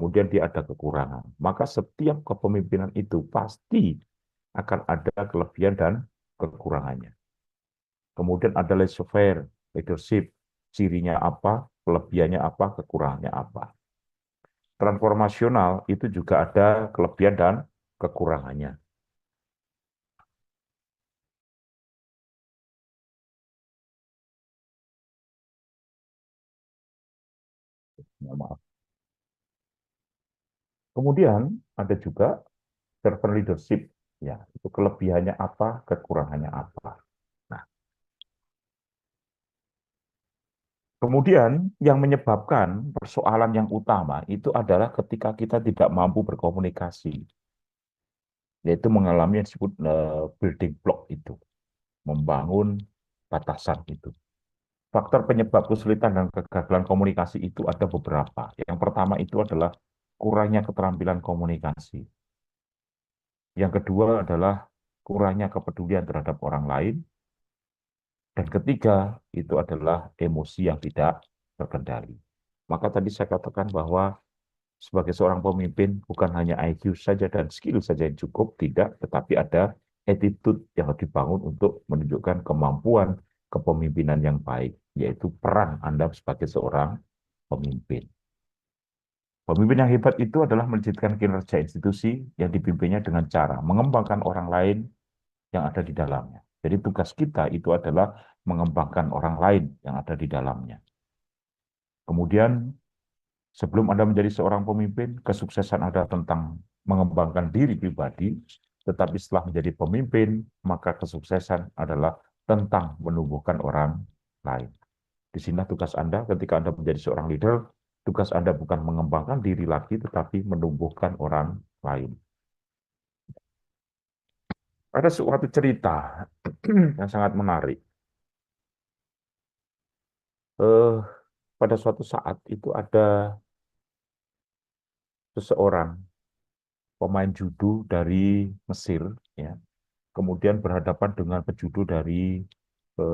kemudian dia ada kekurangan. Maka setiap kepemimpinan itu pasti akan ada kelebihan dan kekurangannya. Kemudian ada laissez-faire, leadership, cirinya apa, kelebihannya apa, kekurangannya apa. Transformasional itu juga ada kelebihan dan kekurangannya. Mohon maaf. Kemudian ada juga servant leadership, ya, itu kelebihannya apa, kekurangannya apa. Nah, kemudian yang menyebabkan persoalan yang utama itu adalah ketika kita tidak mampu berkomunikasi, yaitu mengalami yang disebut building block itu, membangun batasan itu. Faktor penyebab kesulitan dan kegagalan komunikasi itu ada beberapa. Yang pertama itu adalah kurangnya keterampilan komunikasi. Yang kedua adalah kurangnya kepedulian terhadap orang lain. Dan ketiga, itu adalah emosi yang tidak terkendali. Maka tadi saya katakan bahwa sebagai seorang pemimpin bukan hanya IQ saja dan skill saja yang cukup, tidak, tetapi ada attitude yang harus dibangun untuk menunjukkan kemampuan kepemimpinan yang baik, yaitu peran Anda sebagai seorang pemimpin. Pemimpin yang hebat itu adalah melanjutkan kinerja institusi yang dipimpinnya dengan cara mengembangkan orang lain yang ada di dalamnya. Jadi tugas kita itu adalah mengembangkan orang lain yang ada di dalamnya. Kemudian sebelum Anda menjadi seorang pemimpin, kesuksesan Anda tentang mengembangkan diri pribadi, tetapi setelah menjadi pemimpin, maka kesuksesan adalah tentang menumbuhkan orang lain. Di sini tugas Anda ketika Anda menjadi seorang leader, tugas Anda bukan mengembangkan diri lagi, tetapi menumbuhkan orang lain. Ada suatu cerita yang sangat menarik. Eh, pada suatu saat itu ada seseorang pemain judo dari Mesir, ya, kemudian berhadapan dengan pejudo dari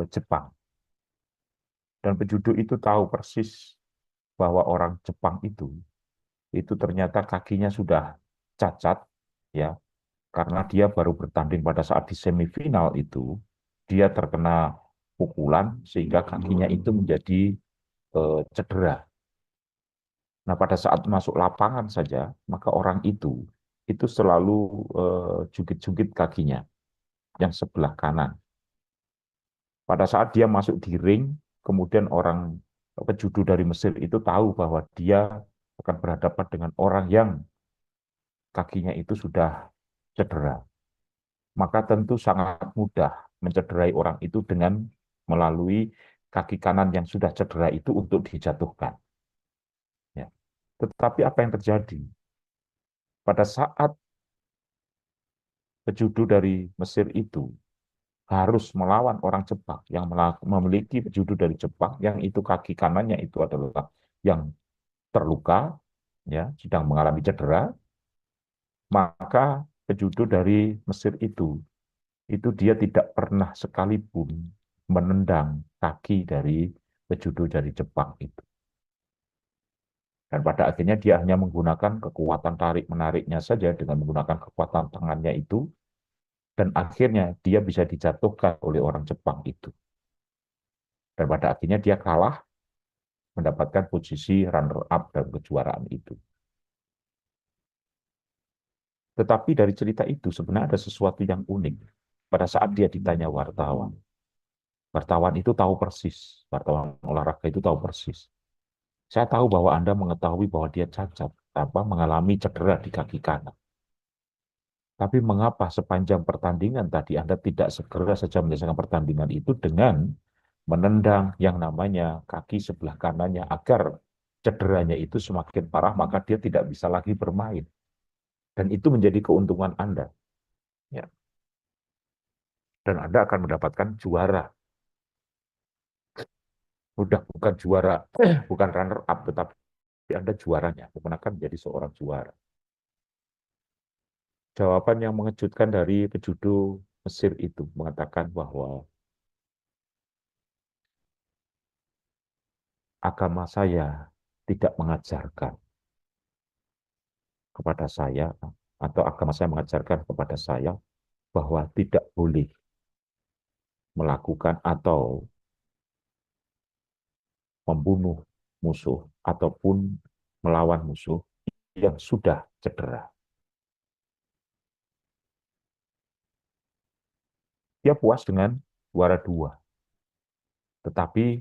Jepang. Dan pejudo itu tahu persis bahwa orang Jepang itu ternyata kakinya sudah cacat, ya, karena dia baru bertanding pada saat di semifinal itu, dia terkena pukulan sehingga kakinya itu menjadi cedera. Nah, pada saat masuk lapangan saja, maka orang itu selalu jungkit-jungkit kakinya yang sebelah kanan. Pada saat dia masuk di ring, kemudian orang pejudo dari Mesir itu tahu bahwa dia akan berhadapan dengan orang yang kakinya itu sudah cedera. Maka tentu sangat mudah mencederai orang itu dengan melalui kaki kanan yang sudah cedera itu untuk dijatuhkan. Ya. Tetapi apa yang terjadi? Pada saat pejudo dari Mesir itu harus melawan orang Jepang yang memiliki pejudo dari Jepang yang itu kaki kanannya itu adalah yang terluka, ya, sedang mengalami cedera, maka pejudo dari Mesir itu dia tidak pernah sekalipun menendang kaki dari pejudo dari Jepang itu. Dan pada akhirnya dia hanya menggunakan kekuatan tarik-menariknya saja dengan menggunakan kekuatan tangannya itu, dan akhirnya dia bisa dijatuhkan oleh orang Jepang itu. Dan pada akhirnya dia kalah, mendapatkan posisi runner-up dalam kejuaraan itu. Tetapi dari cerita itu sebenarnya ada sesuatu yang unik. Pada saat dia ditanya wartawan, wartawan itu tahu persis, wartawan olahraga itu tahu persis. Saya tahu bahwa Anda mengetahui bahwa dia cacat, mengalami cedera di kaki kanan. Tapi mengapa sepanjang pertandingan tadi Anda tidak segera saja menyelesaikan pertandingan itu dengan menendang yang namanya kaki sebelah kanannya agar cederanya itu semakin parah, maka dia tidak bisa lagi bermain. Dan itu menjadi keuntungan Anda. Ya. Dan Anda akan mendapatkan juara. Udah bukan juara, bukan runner up, tetapi Anda juaranya. Kemudian akan menjadi seorang juara. Jawaban yang mengejutkan dari pejudo Mesir itu mengatakan bahwa agama saya tidak mengajarkan kepada saya atau agama saya mengajarkan kepada saya bahwa tidak boleh melakukan atau membunuh musuh ataupun melawan musuh yang sudah cedera. Dia puas dengan juara 2. Tetapi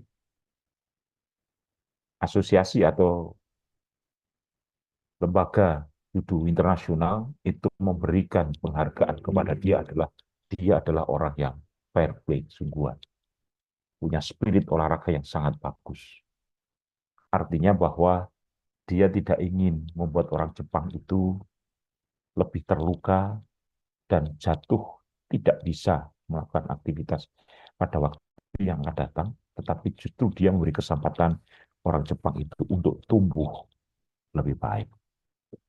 asosiasi atau lembaga judo internasional itu memberikan penghargaan kepada dia adalah orang yang fair play, sungguhan, punya spirit olahraga yang sangat bagus. Artinya bahwa dia tidak ingin membuat orang Jepang itu lebih terluka dan jatuh tidak bisa melakukan aktivitas pada waktu yang akan datang, tetapi justru dia memberi kesempatan orang Jepang itu untuk tumbuh lebih baik.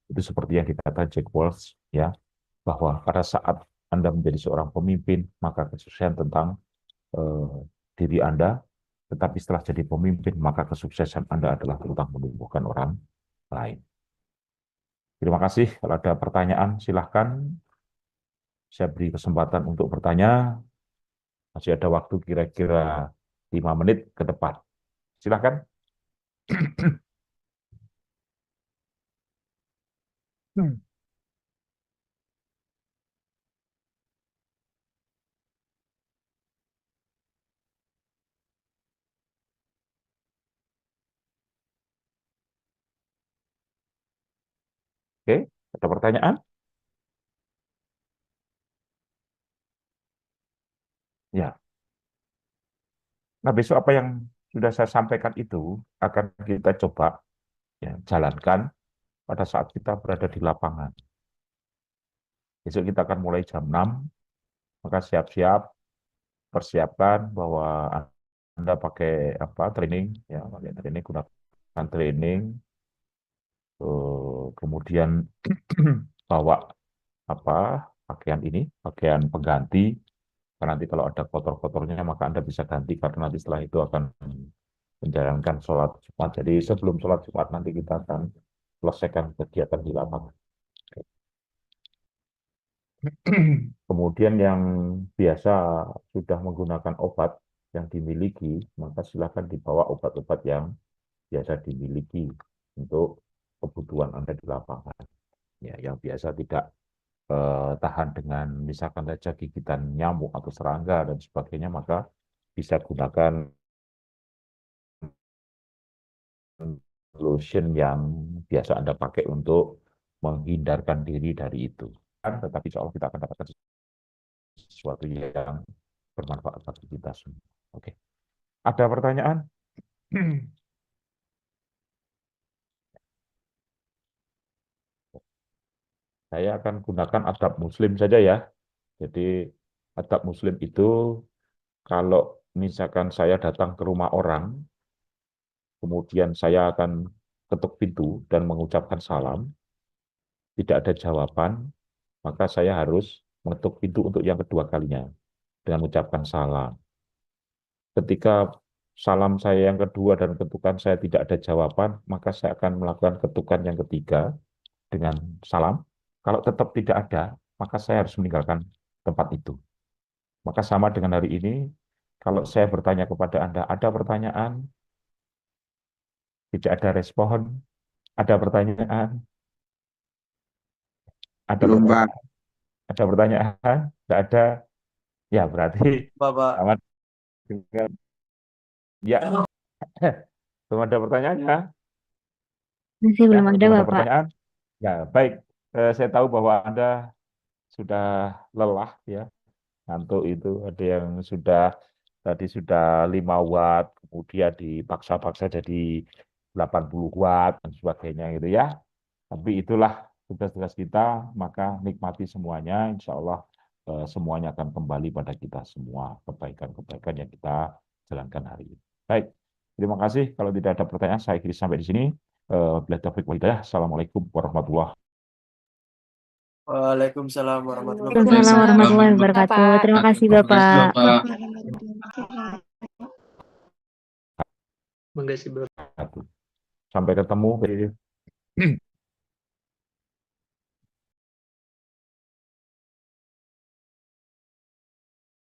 Itu seperti yang dikatakan Jack Welch, ya, bahwa pada saat Anda menjadi seorang pemimpin, maka kesuksesan tentang eh, diri Anda, tetapi setelah jadi pemimpin, maka kesuksesan Anda adalah tentang menumbuhkan orang lain. Terima kasih. Kalau ada pertanyaan, silahkan. Saya beri kesempatan untuk bertanya. Masih ada waktu kira-kira 5 menit ke depan. Silahkan. Oke, ada pertanyaan? Ya. Nah, besok apa yang sudah saya sampaikan itu akan kita coba ya, jalankan pada saat kita berada di lapangan. Besok kita akan mulai jam 6, maka siap-siap, persiapkan bahwa Anda pakai apa training, ya, pakai training, gunakan training, kemudian bawa apa pakaian ini, pakaian pengganti, karena nanti kalau ada kotor-kotornya maka Anda bisa ganti karena nanti setelah itu akan menjalankan sholat Jumat. Jadi sebelum sholat Jumat nanti kita akan selesaikan kegiatan di lapangan. Kemudian yang biasa sudah menggunakan obat yang dimiliki, maka silakan dibawa obat-obat yang biasa dimiliki untuk kebutuhan Anda di lapangan. Ya, yang biasa tidak tahan dengan misalkan saja gigitan nyamuk atau serangga dan sebagainya, maka bisa gunakan lotion yang biasa Anda pakai untuk menghindarkan diri dari itu. Tetapi insya Allah kita akan dapatkan sesuatu yang bermanfaat bagi kita semua. Oke. Ada pertanyaan? Saya akan gunakan adab muslim saja ya. Jadi adab muslim itu kalau misalkan saya datang ke rumah orang, kemudian saya akan ketuk pintu dan mengucapkan salam, tidak ada jawaban, maka saya harus mengetuk pintu untuk yang kedua kalinya dengan mengucapkan salam. Ketika salam saya yang kedua dan ketukan saya tidak ada jawaban, maka saya akan melakukan ketukan yang ketiga dengan salam. Kalau tetap tidak ada, maka saya harus meninggalkan tempat itu. Maka sama dengan hari ini, kalau saya bertanya kepada Anda, ada pertanyaan, tidak ada respon, ada pertanyaan, ada Belum, Pak. pertanyaan, ada pertanyaan, tidak ada, ya berarti Bapak. sama dengan, ya, belum ada pertanyaannya, Masih ya, belum ada, belum ada Bapak. pertanyaan. Ya, baik, saya tahu bahwa Anda sudah lelah, ya, ngantuk itu, ada yang sudah, tadi sudah 5 watt, kemudian dipaksa-paksa jadi 80 watt, dan sebagainya gitu ya. Tapi itulah tugas-tugas kita, maka nikmati semuanya, insya Allah semuanya akan kembali pada kita semua, kebaikan-kebaikan yang kita jalankan hari ini. Baik, terima kasih. Kalau tidak ada pertanyaan, saya akhiri sampai di sini. Wabillahi taufiq wal hidayah. Assalamualaikum warahmatullahi wabarakatuh. Waalaikumsalam warahmatullahi Waalaikumsalam wabarakatuh. warahmatullahi wabarakatuh. Terima kasih, Bapak. Terima kasih, Bapak. Sampai ketemu.